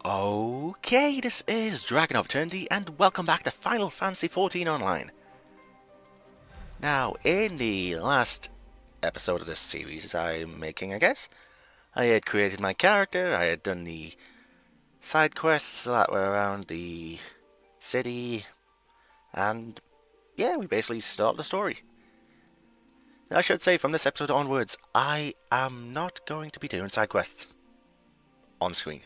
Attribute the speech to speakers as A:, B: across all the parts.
A: Okay, this is DragonofEternity, and welcome back to Final Fantasy XIV Online. Now, in the last episode of this series I'm making, I guess, I had created my character, I had done the side quests that were around the city, and yeah, we basically started the story. Now, I should say, from this episode onwards, I am not going to be doing side quests on screen.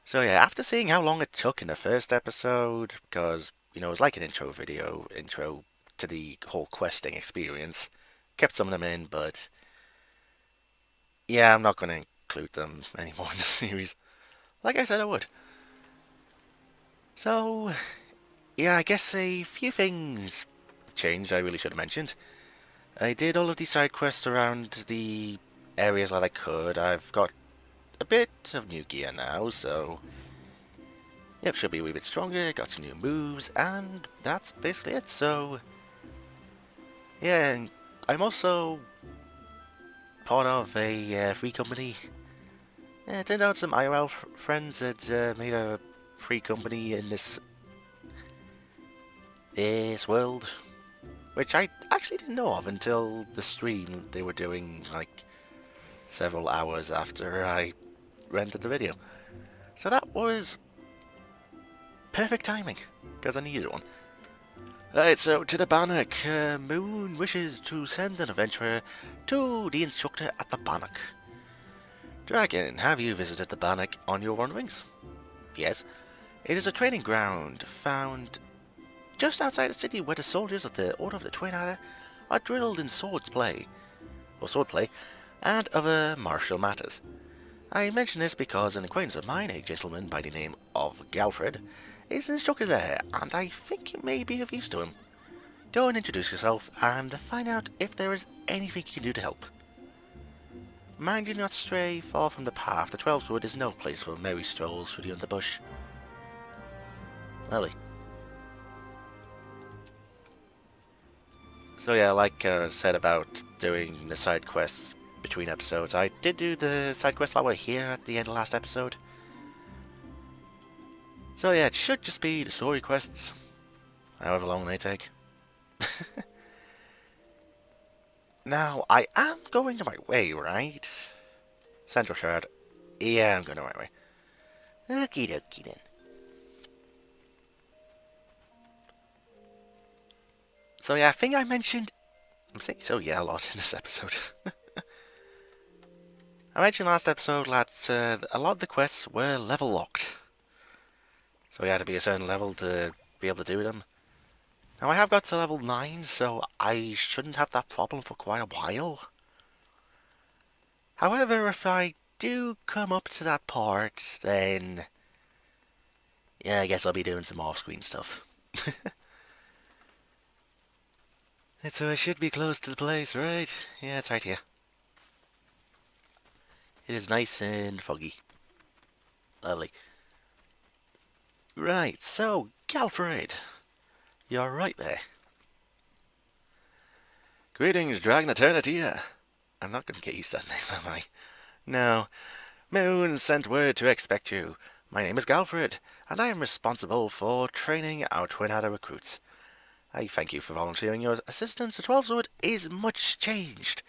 A: So yeah, after seeing how long it took in the first episode, because, it was like an intro to the whole questing experience, kept some of them in, but yeah, I'm not going to include them anymore in the series. Like I said I would. So, yeah, I guess a few things changed I really should have mentioned. I did all of the side quests around the areas that I could. I've got a bit of new gear now, so yep, should be a wee bit stronger, got some new moves, and that's basically it. So, yeah, and I'm also part of a free company. Yeah, it turned out some IRL friends had made a free company in this world, which I actually didn't know of until the stream they were doing, like, several hours after I rendered the video. So that was perfect timing, because I needed one. Right, so to the Bannock. Moon wishes to send an adventurer to the instructor at the Bannock. Dragon, have you visited the Bannock on your wanderings? Yes. It is a training ground found just outside the city where the soldiers of the Order of the Twin Adder are drilled in swordplay, and other martial matters. I mention this because an acquaintance of mine, a gentleman by the name of Galfred, is an instructor there, and I think it may be of use to him. Go and introduce yourself, and find out if there is anything you can do to help. Mind you not stray far from the path. The 12's Wood is no place for merry strolls through the underbush. Lovely. So yeah, like I said about doing the side quests between episodes, I did do the side quests that were here at the end of last episode. So yeah, it should just be the story quests, however long they take. Now, I am going the right way, right? Central Shroud. Yeah, I'm going the right way. Okie dokie then. So yeah, I think I mentioned... I'm saying so yeah a lot in this episode. I mentioned last episode that a lot of the quests were level locked. So you had to be a certain level to be able to do them. Now I have got to level 9, so I shouldn't have that problem for quite a while. However, if I do come up to that part, then... yeah, I guess I'll be doing some off-screen stuff. So I should be close to the place, right? Yeah, it's right here. It is nice and foggy. Lovely. Right, so, Galfred. You're right there. Greetings, DragonofEternity. I'm not going to get used to that name, am I? No. Moon sent word to expect you. My name is Galfred, and I am responsible for training our Twin Adder recruits. I thank you for volunteering your assistance. The 12's Wood is much changed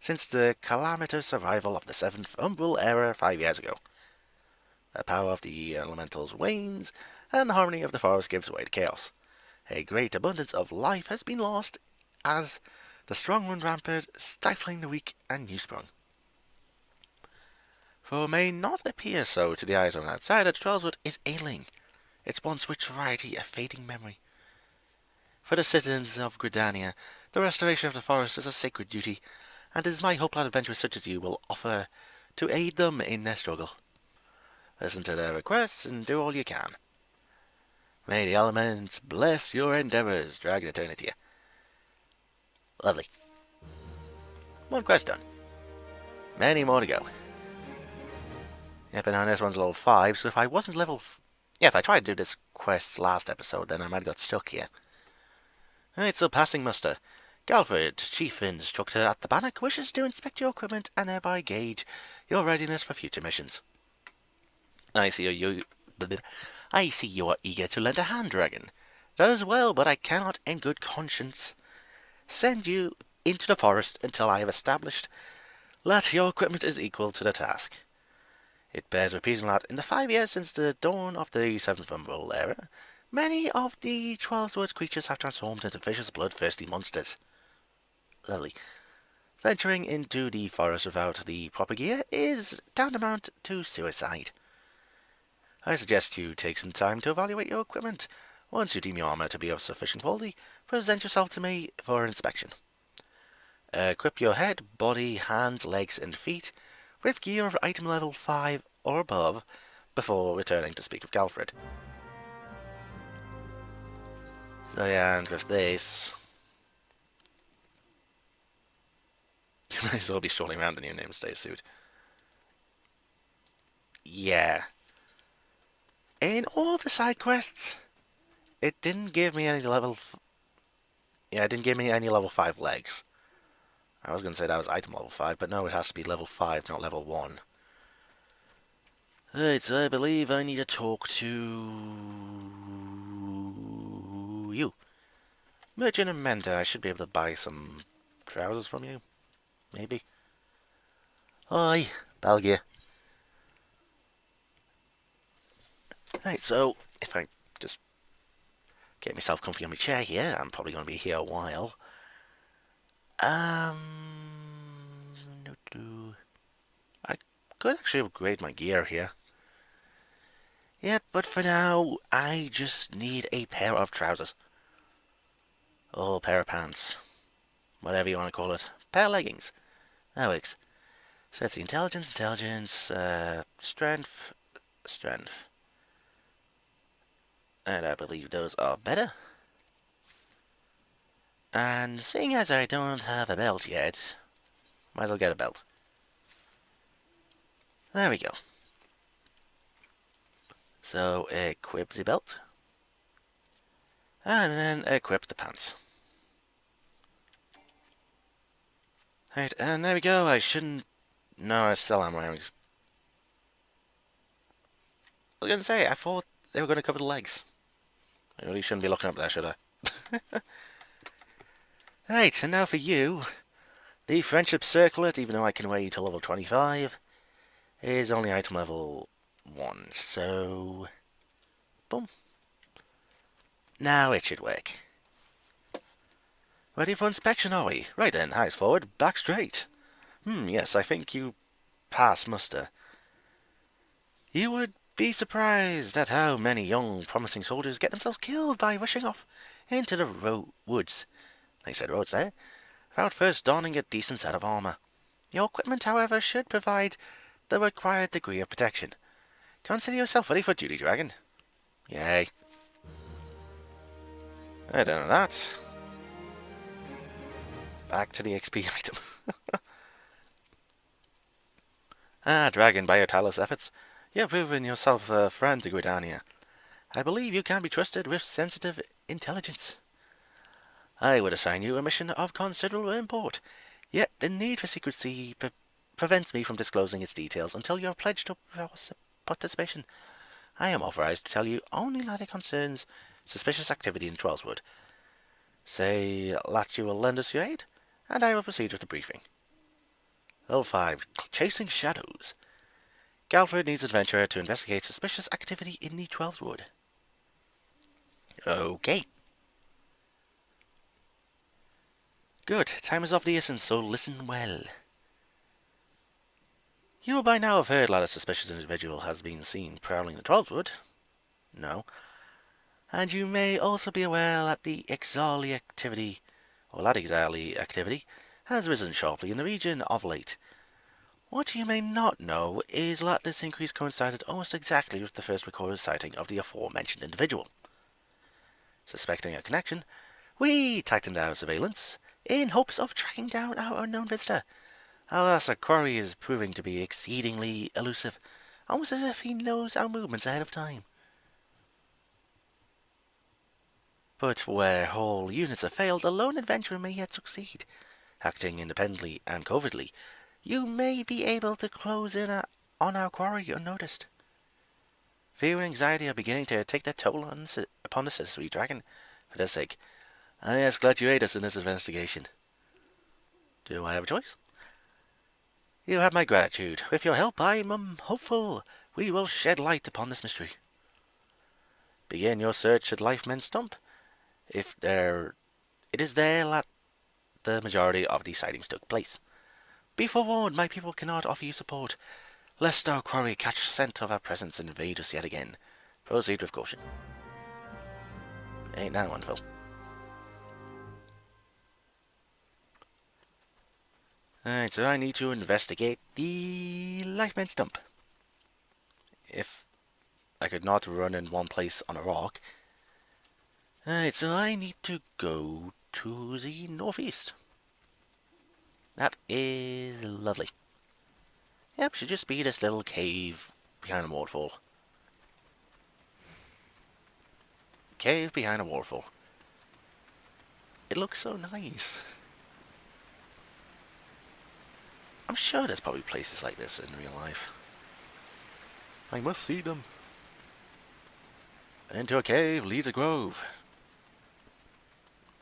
A: since the calamitous survival of the 7th Umbral era 5 years ago. The power of the elementals wanes, and the harmony of the forest gives way to chaos. A great abundance of life has been lost as the strong run rampant, stifling the weak and new-sprung. For it may not appear so to the eyes of an outsider, the 12's Wood is ailing, its once rich variety a fading memory. For the citizens of Gridania, the restoration of the forest is a sacred duty, and it is my hope that adventurers such as you will offer to aid them in their struggle. Listen to their requests and do all you can. May the elements bless your endeavours, DragonofEternity. Lovely. One quest done. Many more to go. Yep, and now this one's level 5, so if I wasn't level... yeah, if I tried to do this quest last episode, then I might have got stuck here. Right, so passing muster. Galfred, Chief Instructor at the Bannock, wishes to inspect your equipment and thereby gauge your readiness for future missions. I see you are eager to lend a hand, Dragon. That is well, but I cannot in good conscience send you into the forest until I have established that your equipment is equal to the task. It bears repeating that in the 5 years since the dawn of the 7th Umbral era, many of the 12 Swords creatures have transformed into vicious, bloodthirsty monsters. Lovely. Venturing into the forest without the proper gear is tantamount to suicide. I suggest you take some time to evaluate your equipment. Once you deem your armor to be of sufficient quality, present yourself to me for inspection. Equip your head, body, hands, legs, and feet with gear of item level 5 or above before returning to speak with Galfred. So yeah, and with this, you might as well be strolling around in your namesday suit. Yeah. In all the side quests, it didn't give me any level... it didn't give me any level 5 legs. I was going to say that was item level 5, but no, it has to be level 5, not level 1. Right, so I believe I need to talk to... you. Merchant and Mentor, I should be able to buy some trousers from you. Maybe. Hi, Belgia. Right, so if I just get myself comfy on my chair here, I'm probably going to be here a while. I could actually upgrade my gear here. Yeah, but for now, I just need a pair of trousers. Or pair of pants. Whatever you want to call it. Pair of leggings. That works. So it's the intelligence, strength. And I believe those are better. And seeing as I don't have a belt yet, might as well get a belt. There we go. So equip the belt. And then equip the pants. Right, and there we go. I shouldn't... No, I still am wearing... I was going to say, I thought they were going to cover the legs. I really shouldn't be looking up there, should I? Right, and now for you. The Friendship Circlet, even though I can wear you to level 25, is only item level 1, so... boom. Now it should work. Ready for inspection, are we? Right then, eyes forward, back straight. Yes, I think you pass muster. You would be surprised at how many young, promising soldiers get themselves killed by rushing off into the woods. I said roads there, without first donning a decent set of armor. Your equipment, however, should provide the required degree of protection. Consider yourself ready for duty, Dragon. Yay. I don't know that. Back to the XP item. Dragon, by your tireless efforts, you have proven yourself a friend to Gridania. I believe you can be trusted with sensitive intelligence. I would assign you a mission of considerable import, yet the need for secrecy prevents me from disclosing its details until you have pledged your participation. I am authorized to tell you only that it concerns suspicious activity in Trollswood. Say that you will lend us your aid, and I will proceed with the briefing. Level 5. Chasing Shadows. Galfred needs adventurer to investigate suspicious activity in the Trollswood. Okay. Good. Time is of the essence, so listen well. You will by now have heard that a suspicious individual has been seen prowling the Trollswood. No. And you may also be aware that the XIV activity, has risen sharply in the region of late. What you may not know is that this increase coincided almost exactly with the first recorded sighting of the aforementioned individual. Suspecting a connection, we tightened our surveillance in hopes of tracking down our unknown visitor. Alas, our quarry is proving to be exceedingly elusive, almost as if he knows our movements ahead of time. But where whole units have failed, a lone adventurer may yet succeed. Acting independently and covertly, you may be able to close in on our quarry unnoticed. Fear and anxiety are beginning to take their toll upon the citizenry, Dragon. For their sake, I ask that you aid us in this investigation. Do I have a choice? You have my gratitude. With your help, I'm hopeful we will shed light upon this mystery. Begin your search at Lifemen's Stump. It is there that the majority of these sightings took place. Be forewarned, my people cannot offer you support, lest our quarry catch scent of our presence and invade us yet again. Proceed with caution. Ain't that wonderful? Alright, so I need to investigate the Lifemen's Stump. If I could not run in one place on a rock. Alright, so I need to go to the northeast. That is lovely. Yep, should just be this little cave behind a waterfall. Cave behind a waterfall. It looks so nice. I'm sure there's probably places like this in real life. I must see them. Into a cave leads a grove.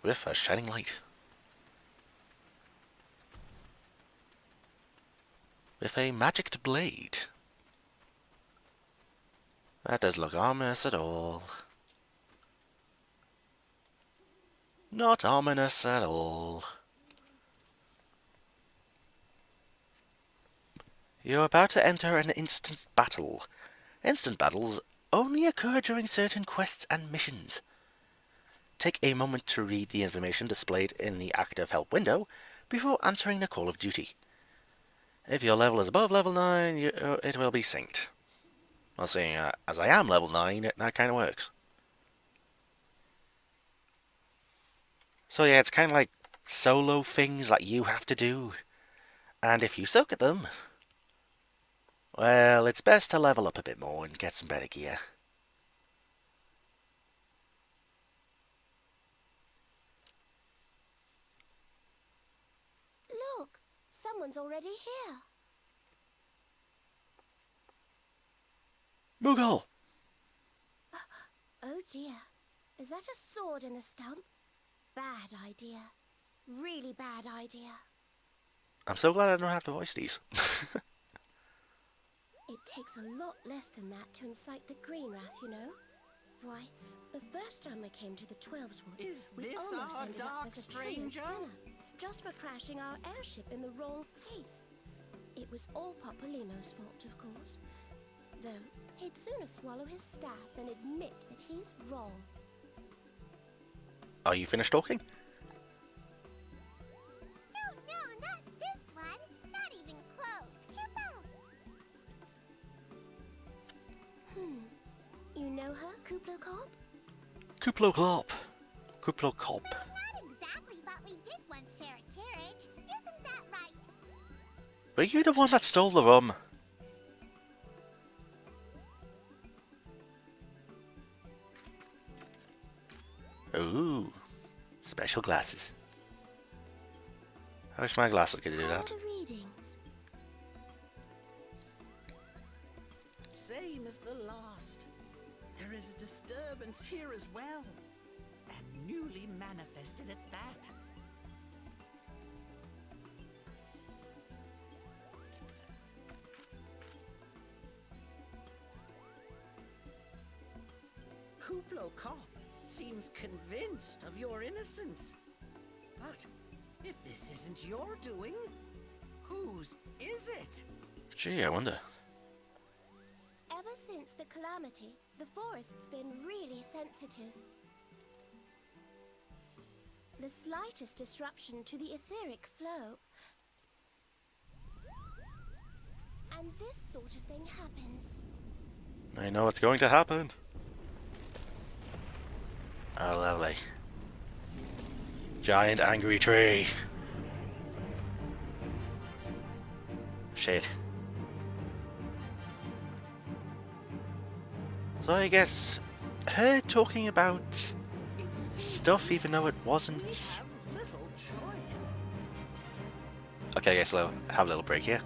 A: With a shining light. With a magicked blade. That does look ominous at all. Not ominous at all. You're about to enter an instant battle. Instant battles only occur during certain quests and missions. Take a moment to read the information displayed in the active help window before answering the call of duty. If your level is above level 9, it will be synced. Well, seeing as I am level 9, that kind of works. So yeah, it's kind of like solo things that you have to do. And if you suck at them, well, it's best to level up a bit more and get some better gear.
B: Look, someone's already here.
A: Moogle!
B: Oh dear, is that a sword in the stump? Bad idea. Really bad idea.
A: I'm so glad I don't have to voice these.
B: It takes a lot less than that to incite the green wrath, you know. Why, the first time we came to the 12's Wood, we almost ended up as a trillion dinner, just for crashing our airship in the wrong place. It was all Popolino's fault, of course. Though, he'd sooner swallow his staff than admit that he's wrong.
A: Are you finished talking?
C: No, not this one. Not even close. Kupo!
B: You know her, Kuplokop?
A: Kuplokop. Kuplokop.
C: Not exactly, but we did once share a carriage. Isn't that right?
A: Were you the one that stole the rum? Ooh. Special glasses. I wish my glasses could do
B: How are
A: that.
B: the readings?
D: Same as the last. There is a disturbance here as well. And newly manifested at that. Kuplokop seems convinced of your innocence. But if this isn't your doing, whose is it?
A: Gee, I wonder.
B: Ever since the calamity, the forest's been really sensitive. The slightest disruption to the etheric flow, and this sort of thing happens.
A: I know what's going to happen. Oh, lovely. Giant angry tree. Shit. So I guess her talking about stuff even though it wasn't.
D: We have little choice.
A: Okay, I guess I'll have a little break here.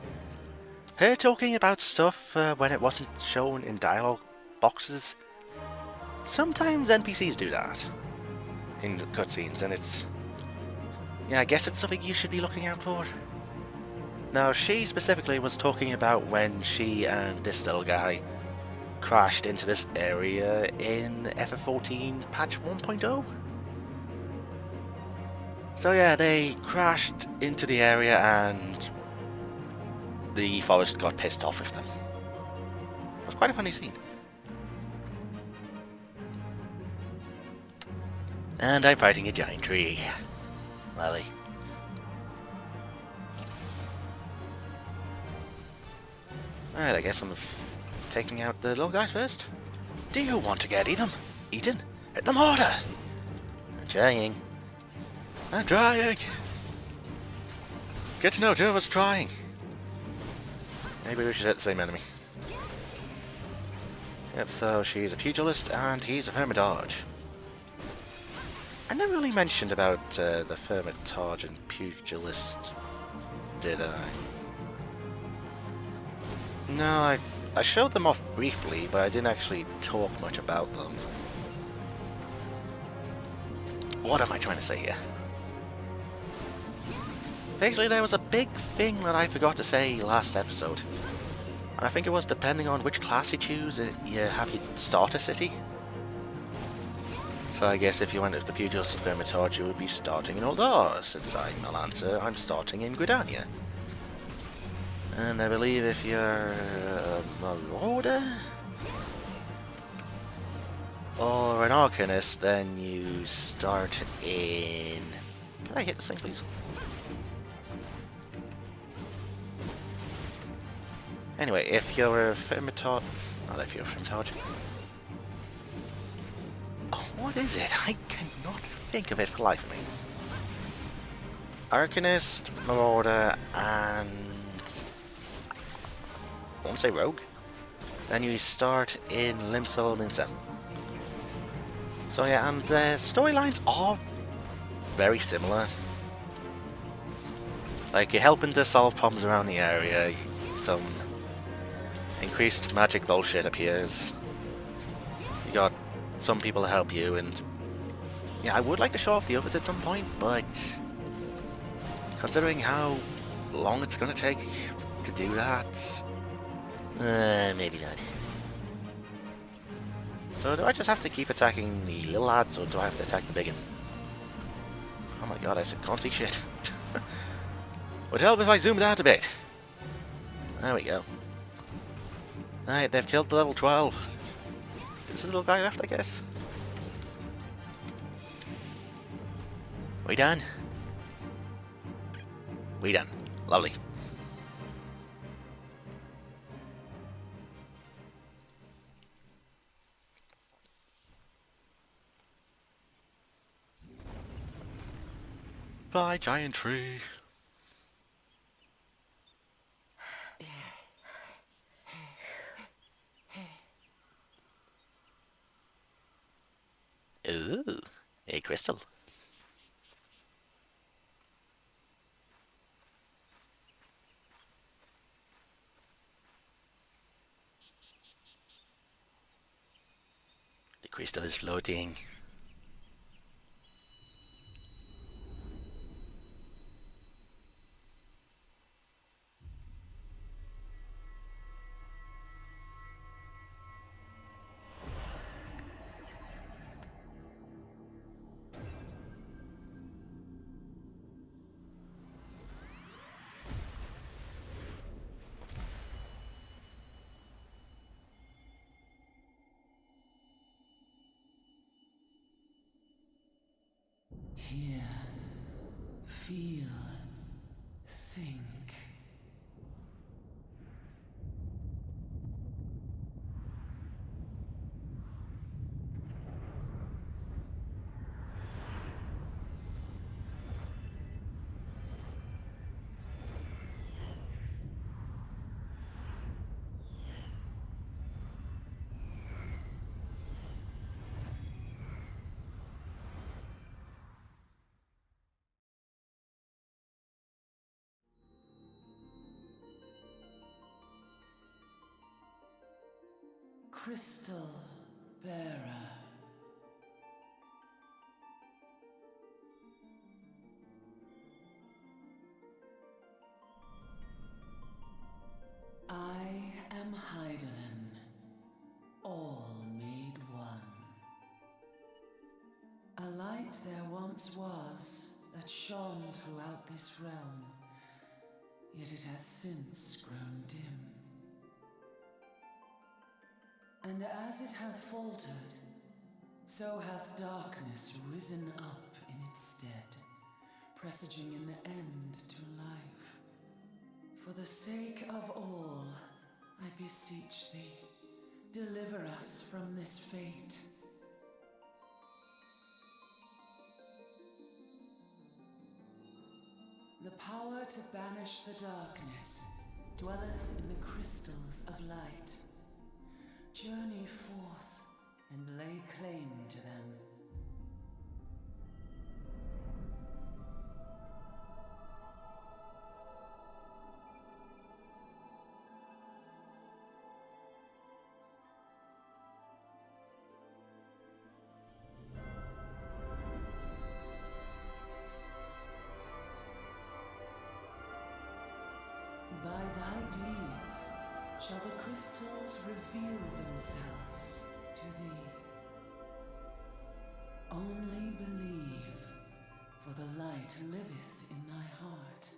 A: Her talking about stuff when it wasn't shown in dialogue boxes. Sometimes NPCs do that in cutscenes, and it's... yeah, I guess it's something you should be looking out for. Now, she specifically was talking about when she and this little guy crashed into this area in FF14 patch 1.0. So yeah, they crashed into the area and the forest got pissed off with them. It was quite a funny scene. And I'm fighting a giant tree. Lily. Alright, I guess I'm taking out the little guys first. Do you want to get eaten? Hit them harder! I'm trying. I'm trying! Get to know two of us trying. Maybe we should hit the same enemy. Yep, so she's a pugilist and he's a Hermitage. I never really mentioned about the Hermitage and pugilist, did I? No, I showed them off briefly, but I didn't actually talk much about them. What am I trying to say here? Basically, there was a big thing that I forgot to say last episode. And I think it was depending on which class you choose, you have your starter city. So I guess if you went with the Pugilist Hermitage, you would be starting in Ul'dah. Since I'm a Lancer, I'm starting in Gridania. And I believe if you're a Marauder or an Arcanist, then you start in... Can I hit this thing, please? Anyway, if you're a Hermitage... Not if you're a Hermitage. Oh, what is it? I cannot think of it for the life of me. Arcanist, Marauder, and... I want to say Rogue. Then you start in Limsol Minsa. So yeah, and the storylines are very similar. Like, you're helping to solve problems around the area, some increased magic bullshit appears. You got some people to help you, and yeah, I would like to show off the others at some point, but considering how long it's gonna take to do that, maybe not. So do I just have to keep attacking the little lads, or do I have to attack the big one? Oh my god, I can't see shit. Would help if I zoomed out a bit. There we go. Alright, they've killed the level 12. There's a little guy left, I guess. We done? We done. Lovely. Bye, giant tree. Ooh, a crystal. The crystal is floating.
E: Hear, feel, think. Crystal Bearer. I am Hydaelyn, all made one. A light there once was that shone throughout this realm, yet it hath since grown dim. And as it hath faltered, so hath darkness risen up in its stead, presaging an end to life. For the sake of all, I beseech thee, deliver us from this fate. The power to banish the darkness dwelleth in the crystals of light. Journey forth and lay claim to them. By thy deeds shall the crystals reveal themselves to thee. Only believe, for the light liveth in thy heart.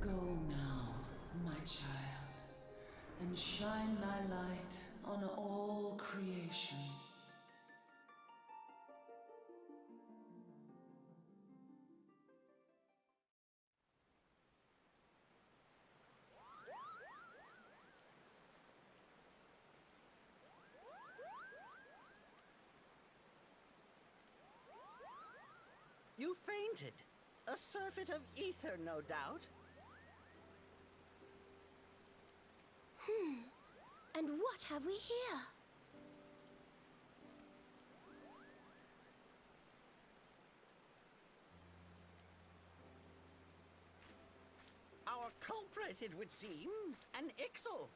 E: Go now, my child, and shine thy light on all creation.
D: You fainted. A surfeit of ether, no doubt.
B: And what have we here?
D: Our culprit, it would seem, an Ixal.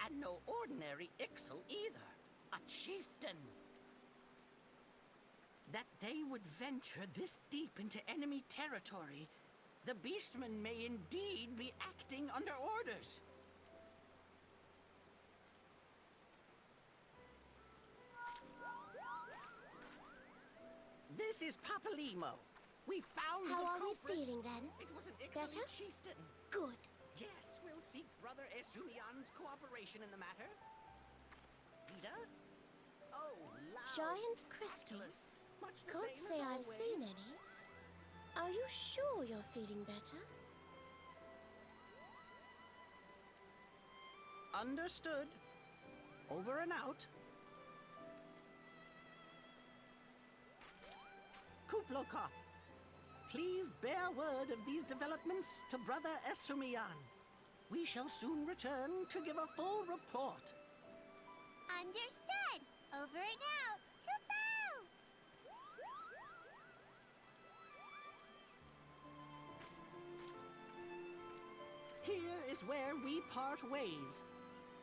D: And no ordinary Ixal either. A chieftain. That they would venture this deep into enemy territory, the beastmen may indeed be acting under orders. This is Papalimo. We found
B: How
D: the
B: are we
D: culprit.
B: feeling then?
D: It was an excellent
B: Better?
D: chieftain.
B: Good.
D: Yes, we'll seek Brother Esumian's cooperation in the matter. Vida? Oh, loud.
B: Giant crystals.
D: Much the
B: Can't
D: same
B: say
D: as
B: I've seen
D: always.
B: any. Are you sure you're feeling better?
D: Understood. Over and out. Kuplokop, please bear word of these developments to Brother Esumian. We shall soon return to give a full report.
C: Understood. Over and out. Kupo!
D: Here is where we part ways.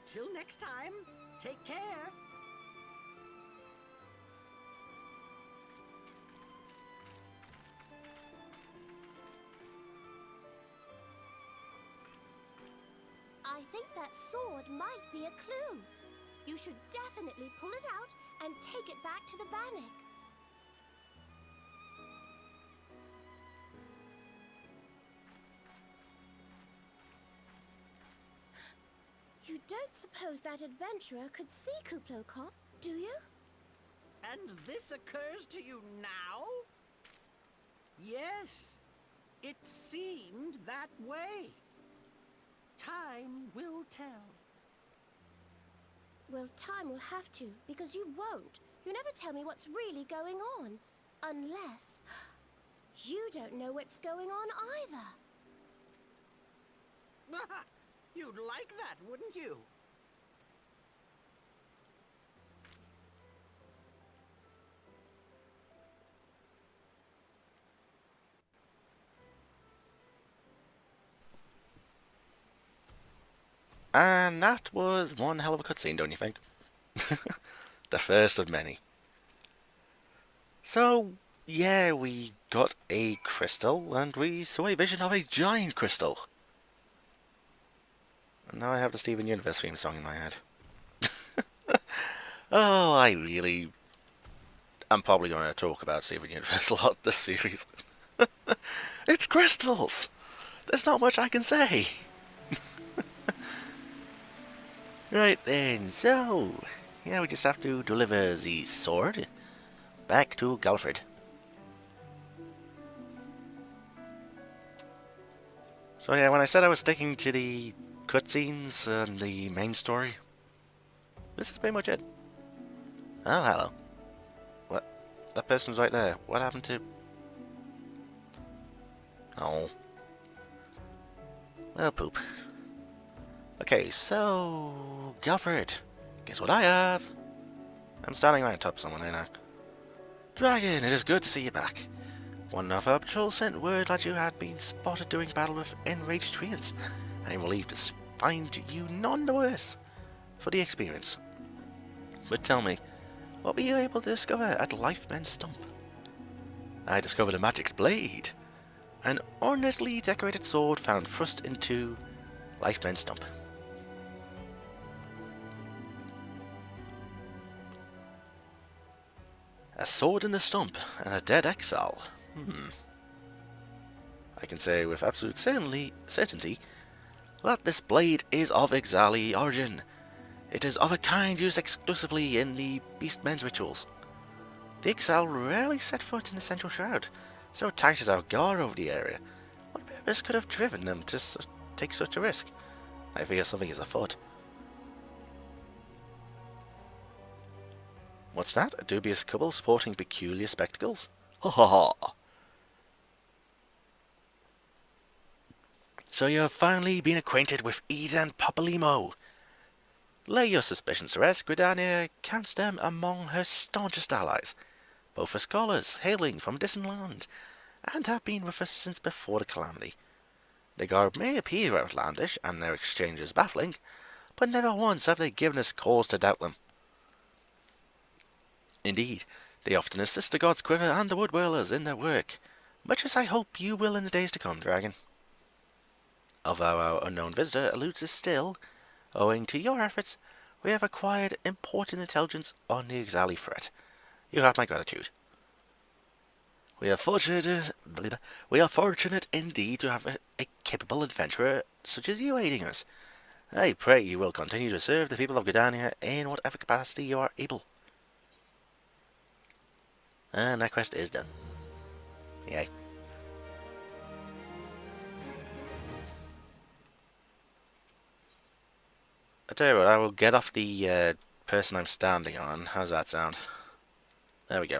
D: Till next time, take care.
B: I think that sword might be a clue. You should definitely pull it out and take it back to the Bannock. You don't suppose that adventurer could see Kuplokop, do you?
D: And this occurs to you now? Yes, it seemed that way. time will tell.
B: Well, time will have to, because you won't. You never tell me what's really going on. Unless... you don't know what's going on either.
D: You'd like that, wouldn't you?
A: And that was one hell of a cutscene, don't you think? The first of many. So, yeah, we got a crystal, and we saw a vision of a giant crystal. And now I have the Steven Universe theme song in my head. Oh, I'm probably going to talk about Steven Universe a lot this series. It's crystals! There's not much I can say. Right then, so... yeah, we just have to deliver the sword back to Galfred. So yeah, when I said I was sticking to the cutscenes and the main story, this is pretty much it. Oh, hello. What? That person's right there. What happened to... oh. Well, poop. Okay, so... Galfred. Guess what I have? I'm standing right on top of someone, ain't I? Dragon, it is good to see you back. One of our patrol sent word that you had been spotted doing battle with enraged treants. I am relieved to find you none the worse for the experience. But tell me, what were you able to discover at Lifemen's Stump? I discovered a magic blade. An ornately decorated sword found thrust into Lifemen's Stump. A sword in the stump and a dead exile. I can say with absolute certainty that this blade is of Exali origin. It is of a kind used exclusively in the Beastmen's rituals. The exile rarely set foot in the Central Shroud, so tight is our guard over the area. What purpose could have driven them to take such a risk? I fear something is afoot. What's that? A dubious couple sporting peculiar spectacles? Ha ha ha! So you have finally been acquainted with Eden Papalimo. Lay your suspicions to rest. Gridania counts them among her staunchest allies. Both are scholars, hailing from a distant land, and have been with us since before the calamity. Their garb may appear outlandish, and their exchanges baffling, but never once have they given us cause to doubt them. Indeed, they often assist the gods Quiver and the Wood Whirlers in their work, much as I hope you will in the days to come, Dragon. Although our unknown visitor eludes us still, owing to your efforts, we have acquired important intelligence on the Exali threat. You have my gratitude. We are fortunate indeed to have a capable adventurer such as you aiding us. I pray you will continue to serve the people of Gridania in whatever capacity you are able. And that quest is done. Yay. I tell you what, I will get off the person I'm standing on. How's that sound? There we go.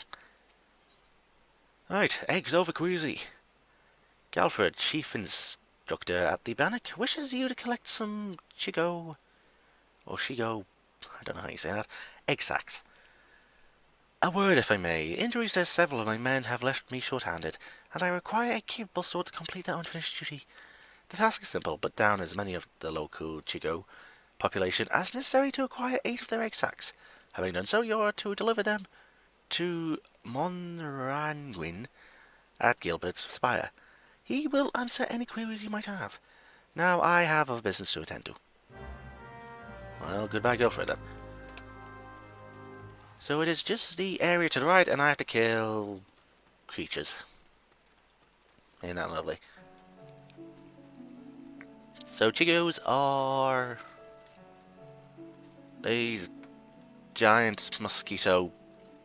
A: Right, eggs over queasy. Galfred, chief instructor at the Bannock, wishes you to collect some Chigo, or Shigo, I don't know how you say that, egg sacs. A word, if I may. Injuries to several of my men have left me short-handed, and I require a capable sword to complete that unfinished duty. The task is simple, but down as many of the local Chigo population as necessary to acquire 8 of their egg sacs. Having done so, you are to deliver them to Monranguin at Gilbert's Spire. He will answer any queries you might have. Now I have other business to attend to. Well, goodbye, Galfred, then. So it is just the area to the right, and I have to kill creatures. Ain't that lovely? So Chigos are these giant mosquito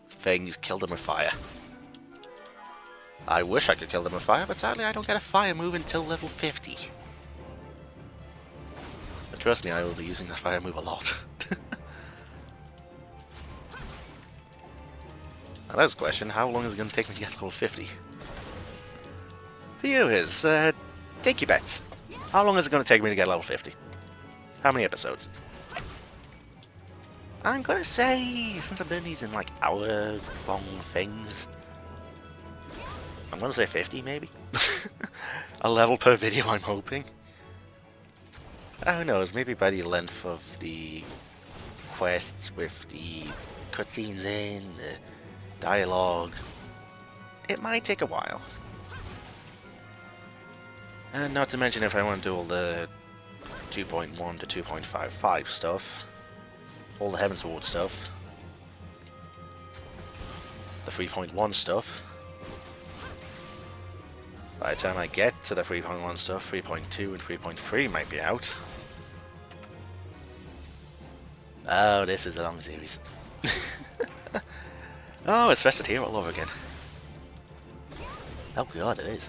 A: things. Kill them with fire. I wish I could kill them with fire, but sadly I don't get a fire move until level 50. But trust me, I will be using that fire move a lot. Now that's a question, how long is it going to take me to get level 50? Viewers, take your bets. How long is it going to take me to get level 50? How many episodes? I'm going to say, since I'm doing these in like hour-long things, I'm going to say 50 maybe? A level per video, I'm hoping. Who knows, maybe by the length of the quests with the cutscenes in, the dialogue, it might take a while. And not to mention if I want to do all the 2.1 to 2.55 stuff, all the Heavensward stuff, the 3.1 stuff. By the time I get to the 3.1 stuff, 3.2 and 3.3 might be out. Oh, this is a long series. Oh, it's rested here all over again. Oh god, it is.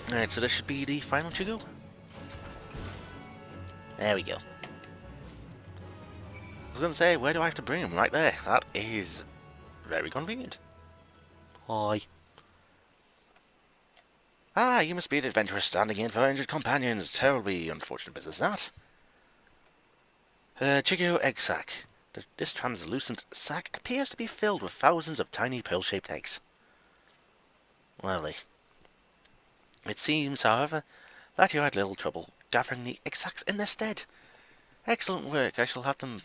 A: Alright, so this should be the final Chigu. There we go. I was going to say, where do I have to bring him? Right there. That is very convenient. Hi. Ah, you must be an adventurer standing in for injured companions. Terribly unfortunate business, that. Chigu egg sac. This translucent sac appears to be filled with thousands of tiny pill-shaped eggs. Lovely. It seems, however, that you had little trouble gathering the egg sacs in their stead. Excellent work. I shall have them...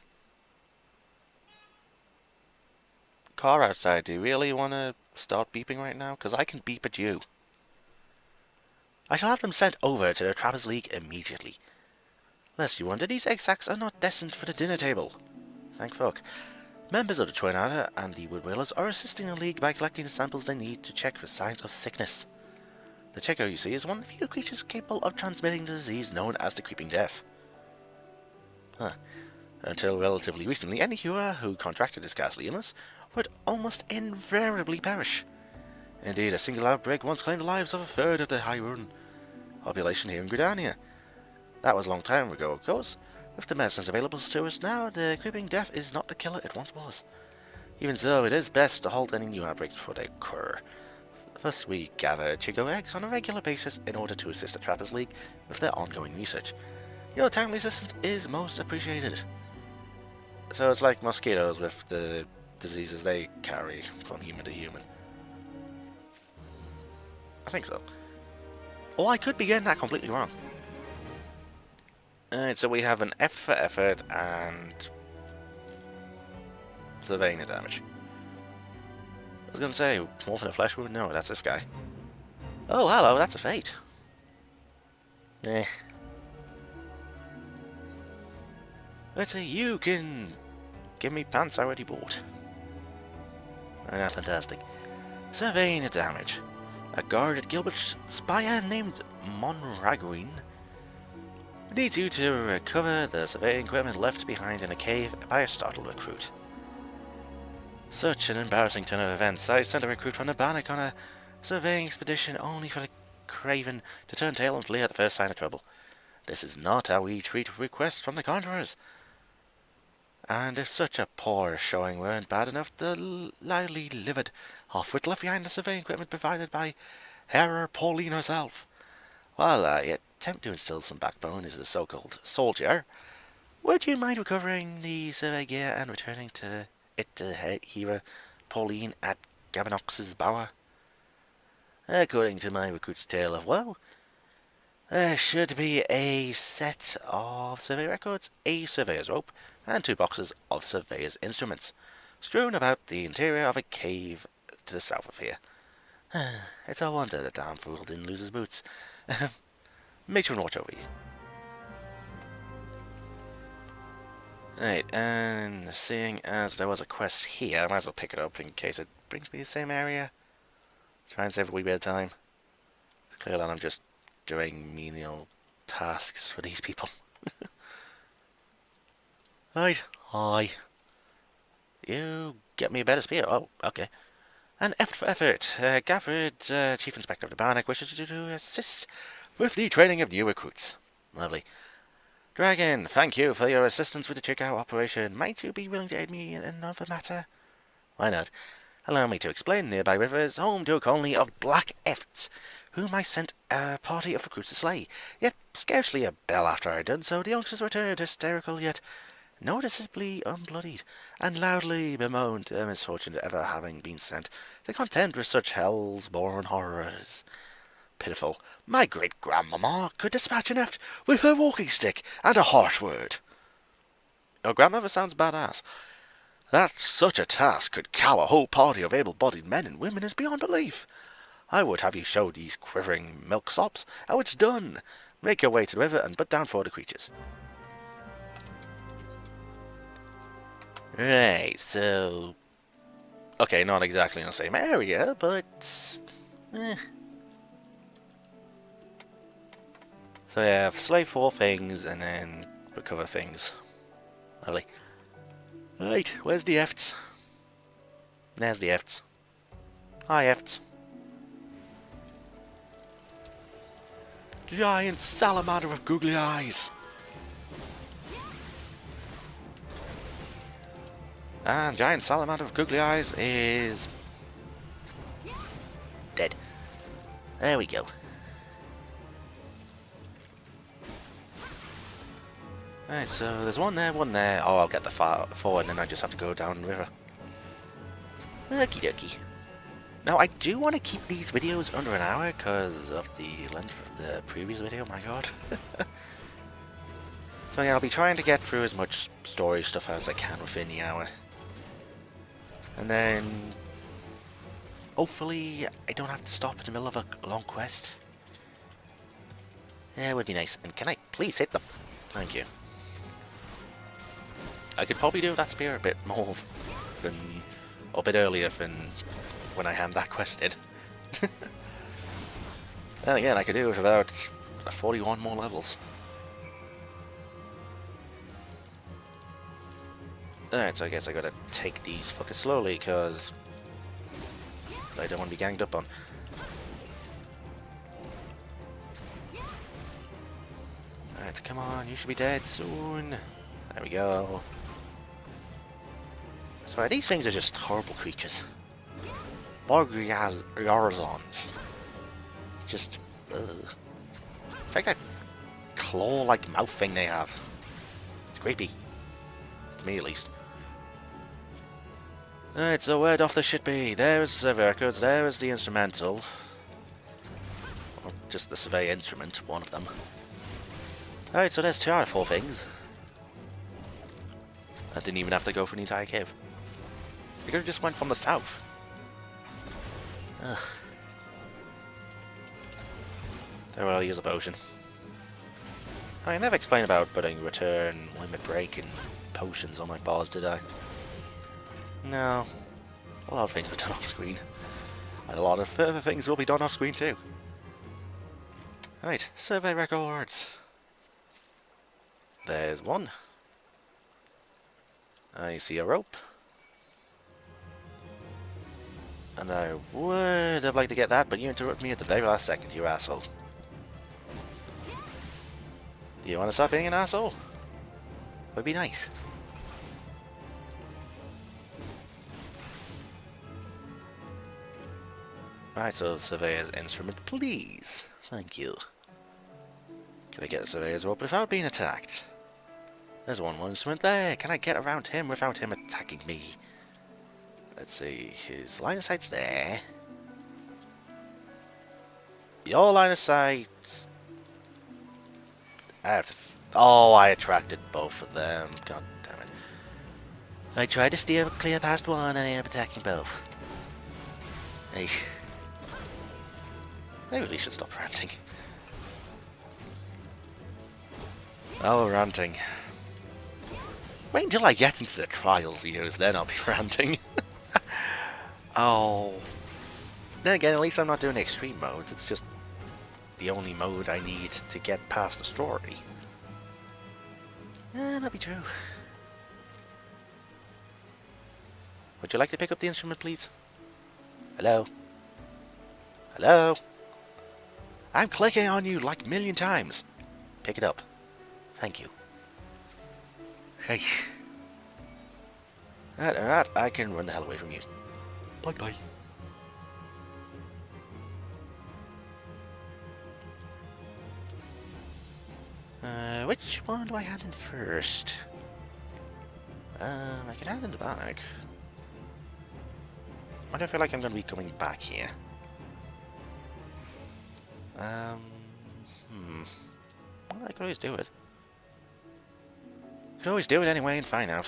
A: Car outside, do you really want to start beeping right now? Because I can beep at you. I shall have them sent over to the Trappers League immediately. Lest you wonder, these egg sacs are not destined for the dinner table. Thank fuck. Members of the Tornado and the Woodwheelers are assisting the League by collecting the samples they need to check for signs of sickness. The Checo, you see, is one of the few creatures capable of transmitting the disease known as the Creeping Death. Huh. Until relatively recently, any healer who contracted this ghastly illness would almost invariably perish. Indeed, a single outbreak once claimed the lives of a third of the Hyrule population here in Gridania. That was a long time ago, of course. With the medicines available to us now, the Creeping Death is not the killer it once was. Even so, it is best to halt any new outbreaks before they occur. Thus, we gather Chigo eggs on a regular basis in order to assist the Trappers League with their ongoing research. Your timely assistance is most appreciated. So it's like mosquitoes with the diseases they carry from human to human. I think so. Or I could be getting that completely wrong. Alright, so we have an F for effort and surveying the damage. I was going to say, Wolf in a Flesh Wound? No, that's this guy. Oh, hello, that's a fate. Eh. Let's see, you can give me pants I already bought. Ah, fantastic. Surveying the damage. A guard at Gilbert's spire named Monraguin needs you to recover the surveying equipment left behind in a cave by a startled recruit. Such an embarrassing turn of events. I sent a recruit from the Bannock on a surveying expedition only for the Craven to turn tail and flee at the first sign of trouble. This is not how we treat requests from the Conjurers. And if such a poor showing weren't bad enough, the lively livered half-wit left behind the surveying equipment provided by Herr Pauline herself. While I attempt to instill some backbone as the so-called soldier, would you mind recovering the survey gear and returning to it to Hera Pauline at Gabanox's bower? According to my recruit's tale of woe, there should be a set of survey records, a surveyor's rope, and 2 boxes of surveyor's instruments, strewn about the interior of a cave to the south of here. It's a wonder the damn fool didn't lose his boots. Matron, watch over you. Right, and seeing as there was a quest here, I might as well pick it up in case it brings me to the same area. Try and save a wee bit of time. It's clear that I'm just doing menial tasks for these people. Right, hi. You get me a better spear. Oh, okay. An effort. Gafford, Chief Inspector of the Barnack, wishes you to assist with the training of new recruits. Lovely. Dragon, thank you for your assistance with the checkout operation. Might you be willing to aid me in another matter? Why not? Allow me to explain. Nearby river is home to a colony of black efts, whom I sent a party of recruits to slay. Yet scarcely a bell after I had done so, the youngsters returned, hysterical yet noticeably unbloodied, and loudly bemoaned their misfortune at ever having been sent to contend with such hell's-born horrors. Pitiful. My great-grandmamma could dispatch an eft with her walking stick and a harsh word. Your grandmother sounds badass. That such a task could cow a whole party of able-bodied men and women is beyond belief. I would have you show these quivering milksops how it's done. Make your way to the river and put down 4 the creatures. Right, so... Okay, not exactly in the same area, but... So yeah, slay 4 things and then recover things. Lovely. Right, where's the efts? There's the efts. Hi, efts. Giant salamander with googly eyes. And giant salamander with googly eyes is... dead. There we go. Right, so there's one there, one there. Oh, I'll get the 4 and then I just have to go down the river. Okie dokie. Now, I do want to keep these videos under an hour because of the length of the previous video, my god. So yeah, I'll be trying to get through as much story stuff as I can within the hour. And then... hopefully, I don't have to stop in the middle of a long quest. Yeah, it would be nice. And can I please hit them? Thank you. I could probably do that spear a bit more than... a bit earlier than when I hand that quest in. Then again, I could do it without 41 more levels. Alright, so I guess I gotta take these fuckers slowly, because I don't want to be ganged up on. Alright, come on, you should be dead soon. There we go. So these things are just horrible creatures. Borgyarzons. Just, ugh. It's like a claw-like mouth thing they have. It's creepy. To me, at least. Alright, so where'd off this should be? There's the survey records, there's the instrumental. Or just the survey instrument, one of them. Alright, so there's 2 out of 4 things. I didn't even have to go for the entire cave. You could have just went from the south. Ugh. There, well, I'll use a potion. I never explained about putting return, limit break, and potions on my balls, did I? No. A lot of things were done off screen. And a lot of further things will be done off screen too. Right, survey records. There's one. I see a rope. And I would have liked to get that, but you interrupted me at the very last second, you asshole. Do you want to stop being an asshole? Would be nice. Right, so surveyor's instrument, please. Thank you. Can I get a surveyor's rope without being attacked? There's one more instrument there. Can I get around him without him attacking me? Let's see, his line of sight's there. Your line of sight... I have to... oh, I attracted both of them. God damn it. I tried to steer clear past one and I ended up attacking both. Hey. I really should stop ranting. Oh, ranting. Wait until I get into the trials videos, then I'll be ranting. Oh. Then again, at least I'm not doing extreme mode. It's just the only mode I need to get past the story. That'd be true. Would you like to pick up the instrument, please? Hello? Hello? I'm clicking on you like a million times. Pick it up. Thank you. Hey. That, I can run the hell away from you. Bye-bye. Which one do I hand in first? I can hand in the bag. Why do I feel like I'm going to be coming back here? Well, I could always do it. Could always do it anyway and find out.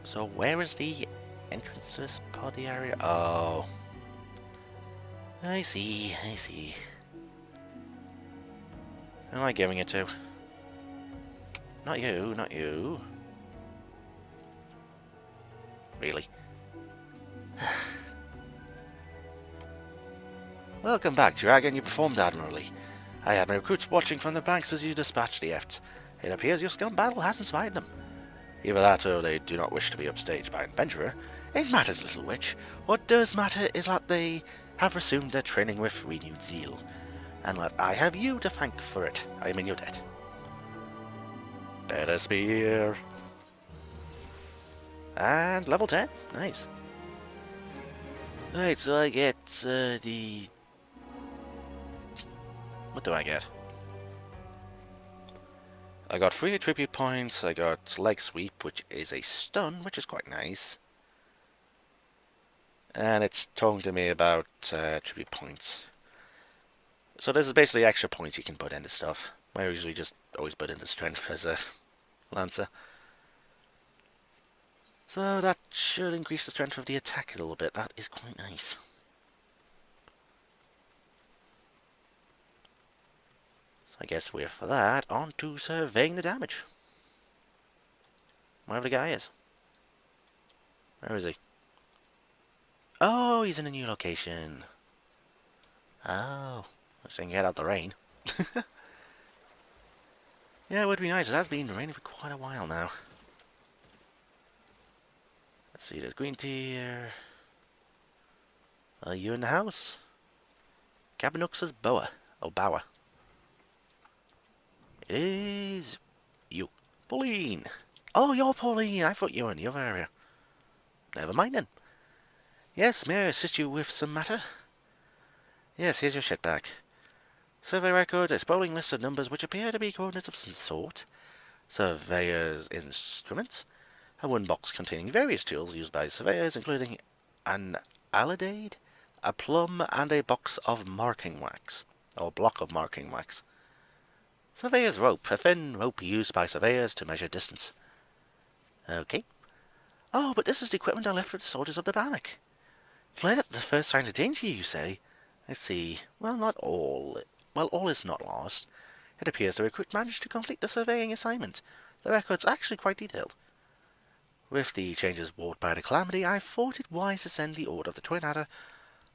A: So where is the entrance to this party area? Oh. I see, I see. Who am I giving it to? Not you, not you. Really? Welcome back, Dragon. You performed admirably. I had my recruits watching from the banks as you dispatched the Efts. It appears your scum battle has inspired them. Either that or they do not wish to be upstaged by an adventurer. It matters little which. What does matter is that they have resumed their training with renewed zeal. And that I have you to thank for it. I am in your debt. Better spear. And level 10. Nice. Right, so I get the... What do I get? I got 3 tribute points, I got leg sweep, which is a stun, which is quite nice. And it's talking to me about tribute points. So this is basically extra points you can put into stuff. I usually just always put into strength as a lancer. So that should increase the strength of the attack a little bit. That is quite nice. So I guess with that, on to surveying the damage. Wherever the guy is. Where is he? Oh, he's in a new location. Oh, I was saying get out the rain. Yeah, it would be nice. It has been raining for quite a while now. Let's see, there's green tea here. Are you in the house? Cabanux's boa. Oh, bower. It is you. Pauline. Oh, you're Pauline. I thought you were in the other area. Never mind then. Yes, may I assist you with some matter? Yes, here's your shit back. Survey record, a sprawling list of numbers which appear to be coordinates of some sort. Surveyor's instruments. A wooden box containing various tools used by surveyors, including an alidade, a plumb, and a box of marking wax. Or block of marking wax. Surveyor's rope, a thin rope used by surveyors to measure distance. Okay. Oh, but this is the equipment I left for the soldiers of the Bannock. Fled at the first sign of danger, you say? I see. Well, not all. Well, all is not lost. It appears the recruit managed to complete the surveying assignment. The record's actually quite detailed. With the changes wrought by the calamity, I thought it wise to send the Order of the Twin Adder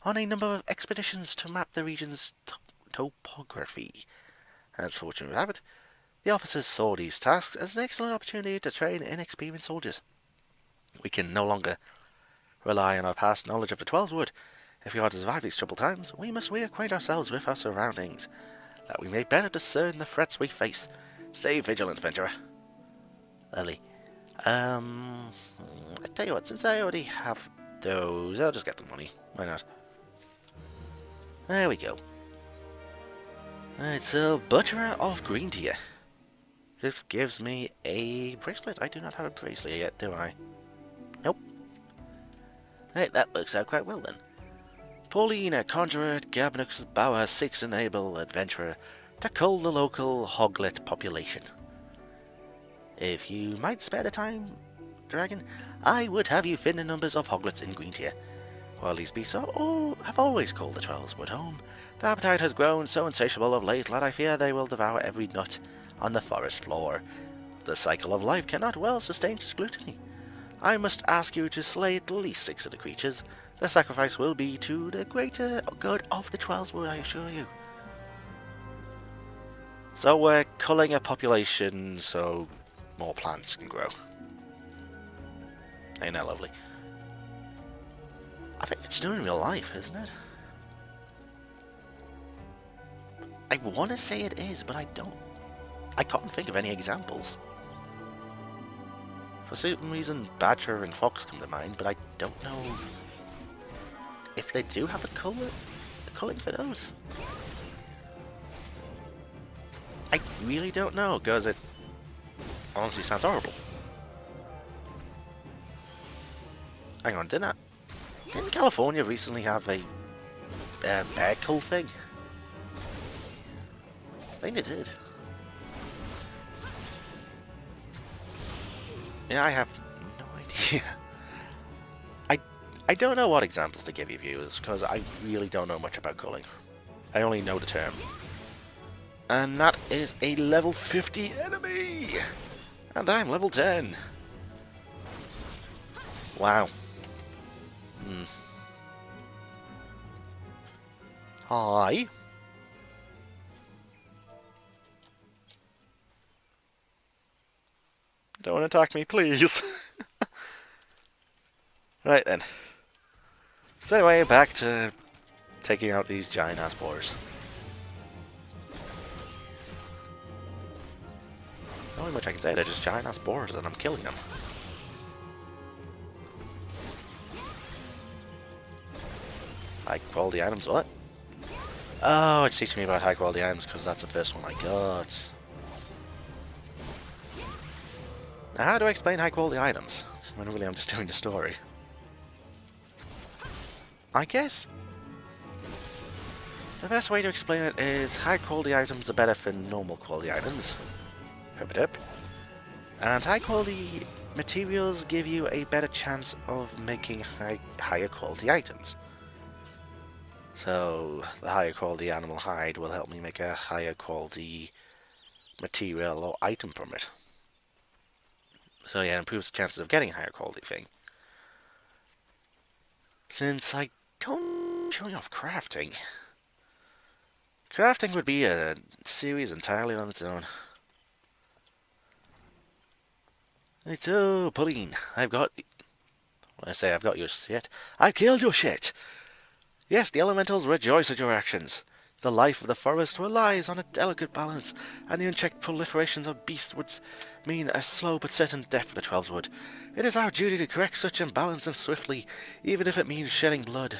A: on a number of expeditions to map the region's topography. As fortune would have it, the officers saw these tasks as an excellent opportunity to train inexperienced soldiers. We can no longer rely on our past knowledge of the Twelveswood. If we are to survive these troubled times, we must reacquaint ourselves with our surroundings, that we may better discern the threats we face. Stay vigilant, adventurer. Lovely. I tell you what, since I already have those, I'll just get the money. Why not? There we go. Alright, so Butcherer of Green Tier. This gives me a bracelet. I do not have a bracelet yet, do I? Nope. Right, that works out quite well then. Pauline, a conjurer at Cabanux's bower, seeks an able adventurer to cull the local hoglet population. If you might spare the time, Dragon, I would have you fin the numbers of hoglets in Green Tier. While these beasts have always called the Twelveswood home, the appetite has grown so insatiable of late that I fear they will devour every nut on the forest floor. The cycle of life cannot well sustain scrutiny. I must ask you to slay at least 6 of the creatures. The sacrifice will be to the greater good of the Twelveswood, I assure you. So we're culling a population so more plants can grow. Ain't that lovely? I think it's done in real life, isn't it? I want to say it is, but I don't. I can't think of any examples. For some reason, Badger and Fox come to mind, but I don't know if they do have a culling for those. I really don't know, because it honestly sounds horrible. Hang on, didn't California recently have a bear cull thing? I think they did. Yeah, I have no idea. I don't know what examples to give you, viewers, because I really don't know much about culling. I only know the term. And that is a level 50 enemy! And I'm level 10. Wow. Hi. Don't attack me, please. Right then. So anyway, back to taking out these giant ass boars. Not only much I can say, they're just giant ass boars and I'm killing them. High quality items, what? Oh, it's teaching me about high quality items because that's the first one I got. Now, how do I explain high quality items? When really I'm just doing the story. I guess the best way to explain it is high quality items are better than normal quality items. Herp. And high quality materials give you a better chance of making higher quality items. So the higher quality animal hide will help me make a higher quality material or item from it. So yeah, it improves the chances of getting a higher quality thing. Since I don't show off crafting. Crafting would be a series entirely on its own. Right, so, Pauline, I've got your shit. I've killed your shit! Yes, the elementals rejoice at your actions. The life of the forest relies on a delicate balance, and the unchecked proliferations of beasts would mean a slow but certain death for the Twelves would. It is our duty to correct such imbalance and swiftly, even if it means shedding blood.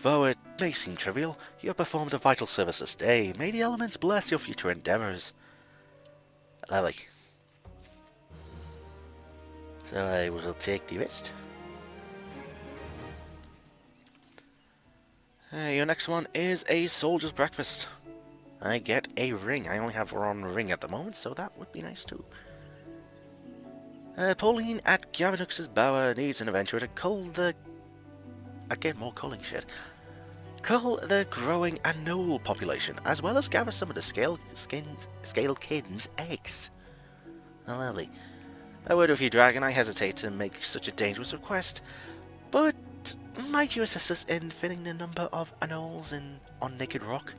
A: Though it may seem trivial, you have performed a vital service this day. May the elements bless your future endeavours. Lovely. So I will take the rest. Your next one is a soldier's breakfast. I get a ring. I only have one ring at the moment, so that would be nice too. Pauline at Gavinux's Bower needs an adventurer to cull the... Again, more culling shit. Cull the growing anole population, as well as gather some of the scale kids' eggs. Oh, lovely. A word with you, Dragon. I hesitate to make such a dangerous request, but might you assist us in filling the number of anoles on Naked Rock?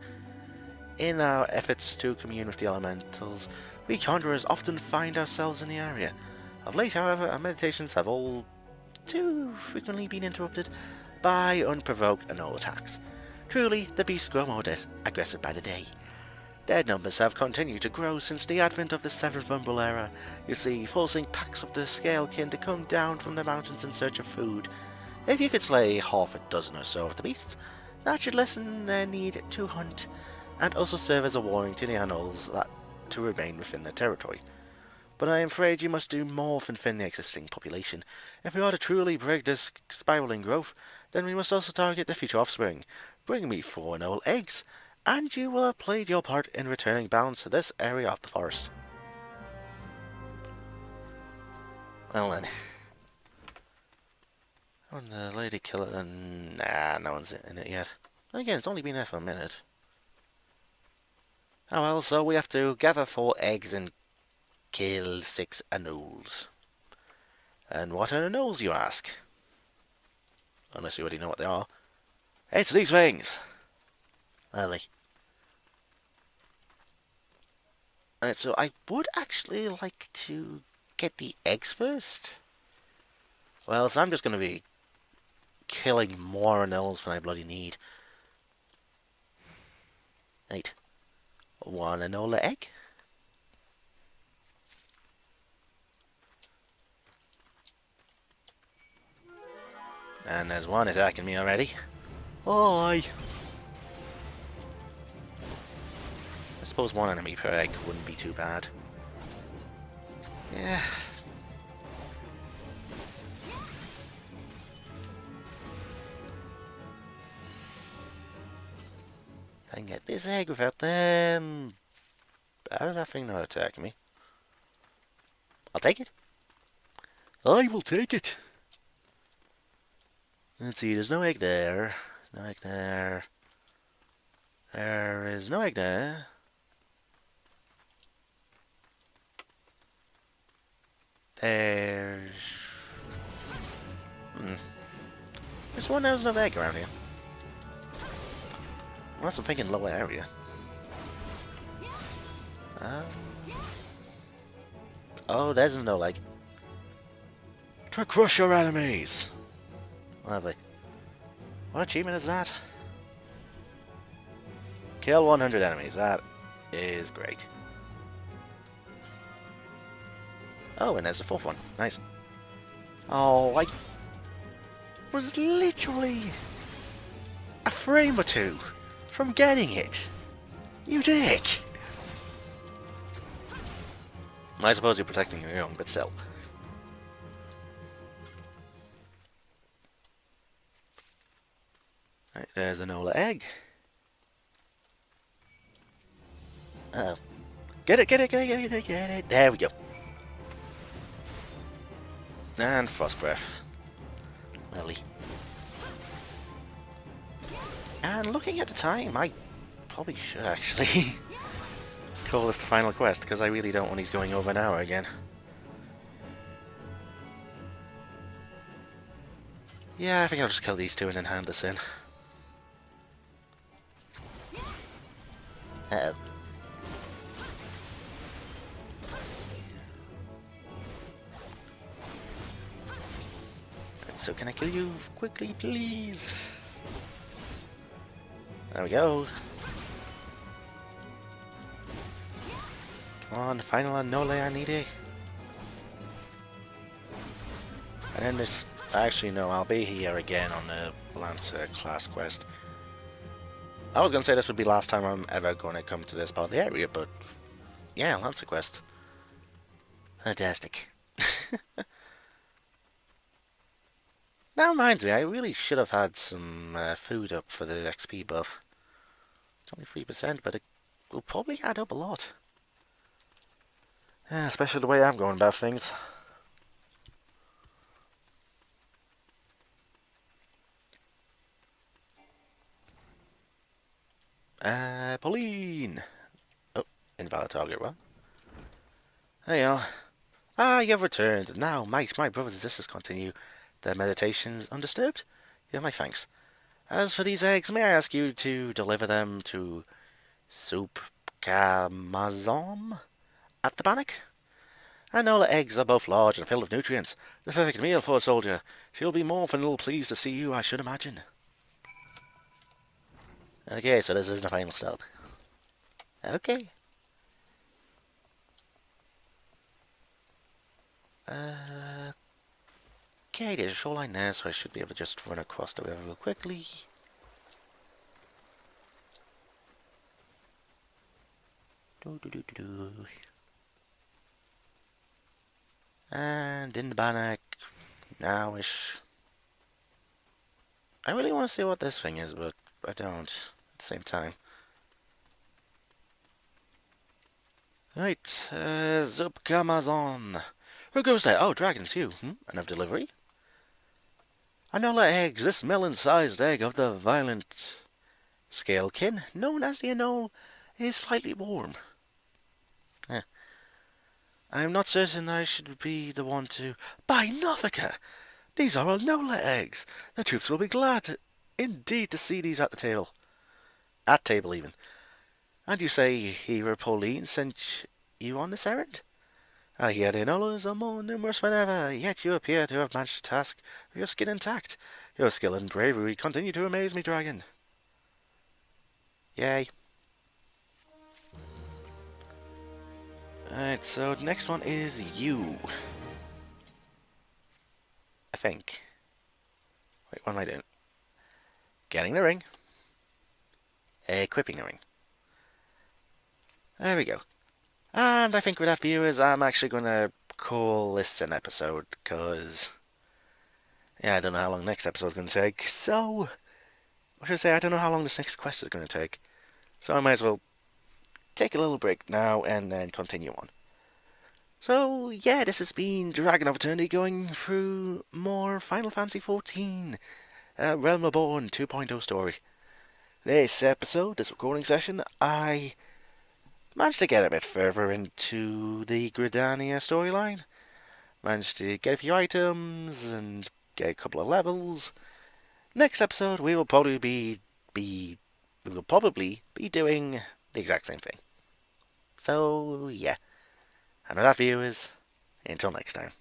A: In our efforts to commune with the elementals, we conjurers often find ourselves in the area. Of late, however, our meditations have all too frequently been interrupted by unprovoked anole attacks. Truly, the beasts grow more aggressive by the day. Their numbers have continued to grow since the advent of the 7th Umbral era, you see, forcing packs of the scalekin to come down from the mountains in search of food. If you could slay half a dozen or so of the beasts, that should lessen their need to hunt, and also serve as a warning to the anoles to remain within their territory. But I am afraid you must do more than thin the existing population. If we are to truly break this spiraling growth, then we must also target the future offspring. Bring me 4 anole eggs, and you will have played your part in returning balance to this area of the forest. Well then. On the lady killer, nah, no one's in it yet. Again, it's only been there for a minute. Oh well, so we have to gather 4 eggs and kill 6 anoles. And what are anoles, you ask? Unless you already know what they are. It's these things! Lovely. Alright, so I would actually like to get the eggs first. Well, so I'm just going to be killing more gnolls than I bloody need. Right. One Enola egg. And there's one attacking me already. Hi! I suppose one enemy per egg wouldn't be too bad. Yeah. I can get this egg without them. How did that thing not attack me? I'll take it. I will take it. Let's see, there's no egg there. No egg there. There is no egg there. There's... There's one there's no egg around here. Unless I'm thinking lower area. Oh, there's no egg. To crush your enemies! Lovely. What achievement is that? Kill 100 enemies. That is great. Oh, and there's the fourth one. Nice. Oh, I was literally a frame or two from getting it. You dick! I suppose you're protecting your own, but still. Right, there's an Enola egg. Uh oh. Get it, get it, get it, get it, get it. There we go. And Frost Breath. Lily. And looking at the time, I probably should actually call this the final quest, because I really don't want these going over an hour again. Yeah, I think I'll just kill these two and then hand this in. Uh-oh. So can I kill you quickly, please? There we go. Come on, final Enola I need it. And then this... Actually, no, I'll be here again on the Lancer class quest. I was going to say this would be the last time I'm ever going to come to this part of the area, but... Yeah, Lancer quest. Fantastic. That reminds me, I really should have had some food up for the XP buff. It's only 3%, but it will probably add up a lot. Yeah, especially the way I'm going about things. Pauline! Oh, invalid target, well. There you are. Ah, you have returned. Now, might my brothers and sisters continue their meditations undisturbed? You have my thanks. As for these eggs, may I ask you to deliver them to Soup Camazon at the Bannock? Enola eggs are both large and filled with nutrients. The perfect meal for a soldier. She'll be more than a little pleased to see you, I should imagine. Okay, so this isn't a final stop. Okay. Okay, there's a shoreline there, so I should be able to just run across the river real quickly. And in the Bannock, now-ish. I really want to see what this thing is, but I don't at the same time. Right, Zupkamazon. Who goes there? Oh, dragons, you. Enough delivery? Enola eggs, this melon-sized egg of the violent scalekin, known as the Anole, is slightly warm. I'm not certain I should be the one to... By Nothica! These are Enola eggs! The troops will be glad indeed to see these at the table. At table, even. And you say Hero Pauline sent you on this errand? Here the Nollers are more numerous than ever, yet you appear to have managed the task with your skin intact. Your skill and bravery continue to amaze me, dragon. Yay. Alright, so the next one is you. I think. Wait, what am I doing? Getting the ring. Equipping the ring. There we go. And I think with that, viewers, I'm actually going to call this an episode, because... yeah, I don't know how long the next episode is going to take, so... I should say, I don't know how long this next quest is going to take. So I might as well take a little break now and then continue on. So, yeah, this has been DragonofEternity going through more Final Fantasy XIV Realm Reborn 2.0 story. This episode, this recording session, I managed to get a bit further into the Gridania storyline. Managed to get a few items and get a couple of levels. Next episode, we will probably be doing the exact same thing. So, yeah. And with that, viewers, until next time.